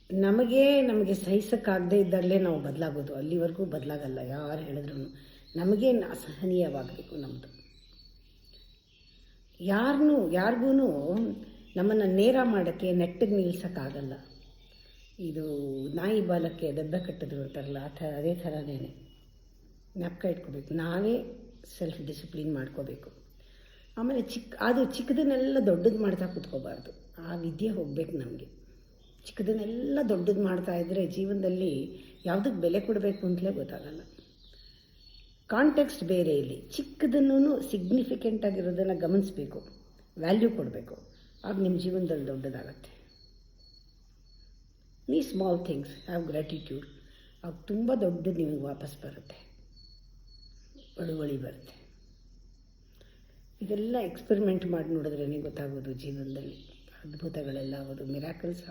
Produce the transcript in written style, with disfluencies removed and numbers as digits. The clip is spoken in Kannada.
ನಮಗೆ ಸಹಿಸೋಕ್ಕಾಗದೇ ಇದ್ದಾಗಲೇ ನಾವು ಬದಲಾಗೋದು, ಅಲ್ಲಿವರೆಗೂ ಬದಲಾಗಲ್ಲ. ಯಾರು ಹೇಳಿದ್ರು ನಮಗೆ ಅಸಹನೀಯವಾಗಬೇಕು ನಮ್ಮದು. ಯಾರಿಗೂ ನಮ್ಮನ್ನು ನೇರ ಮಾಡೋಕ್ಕೆ ನೆಟ್ಟಿಗೆ ನಿಲ್ಸೋಕ್ಕಾಗಲ್ಲ. ಇದು ನಾಯಿ ಬಾಲಕ್ಕೆ ದೆಬ್ಬೆ ಕಟ್ಟಿದ್ರು ಅಂತಾರಲ್ಲ, ಅದೇ ಥರನೇ ಜ್ಞಾಪಕ ಇಟ್ಕೋಬೇಕು. ನಾವೇ ಸೆಲ್ಫ್ ಡಿಸಿಪ್ಲಿನ್ ಮಾಡ್ಕೋಬೇಕು. ಆಮೇಲೆ ಚಿಕ್ಕದನ್ನೆಲ್ಲ ದೊಡ್ಡದು ಮಾಡ್ತಾ ಕೂತ್ಕೋಬಾರ್ದು. ಆ ವಿದ್ಯೆ ಹೋಗ್ಬೇಕು ನಮಗೆ. ಚಿಕ್ಕದನ್ನೆಲ್ಲ ದೊಡ್ಡದು ಮಾಡ್ತಾ ಇದ್ದರೆ ಜೀವನದಲ್ಲಿ ಯಾವುದಕ್ಕೆ ಬೆಲೆ ಕೊಡಬೇಕು ಅಂತಲೇ ಗೊತ್ತಾಗಲ್ಲ. ಕಾಂಟೆಕ್ಸ್ಟ್ ಬೇರೆ. ಇಲ್ಲಿ ಚಿಕ್ಕದನ್ನು ಸಿಗ್ನಿಫಿಕೆಂಟ್ ಆಗಿರೋದನ್ನು ಗಮನಿಸಬೇಕು, ವ್ಯಾಲ್ಯೂ ಕೊಡಬೇಕು. ಆಗ ನಿಮ್ಮ ಜೀವನದಲ್ಲಿ ದೊಡ್ಡದಾಗತ್ತೆ. ಈ ಸ್ಮಾಲ್ ಥಿಂಗ್ಸ್ ಹ್ಯಾವ್ ಗ್ರ್ಯಾಟಿಟ್ಯೂಡ್. ಆಗ ತುಂಬ ದೊಡ್ಡದು ನಿಮಗೆ ವಾಪಸ್ ಬರುತ್ತೆ, ಬಳುವಳಿ ಬರುತ್ತೆ. ಇದೆಲ್ಲ ಎಕ್ಸ್ಪೆರಿಮೆಂಟ್ ಮಾಡಿ ನೋಡಿದ್ರೇ ಗೊತ್ತಾಗೋದು ಜೀವನದಲ್ಲಿ ಅದ್ಭುತಗಳೆಲ್ಲ ಆಗೋದು, ಮಿರಾಕಲ್ಸ್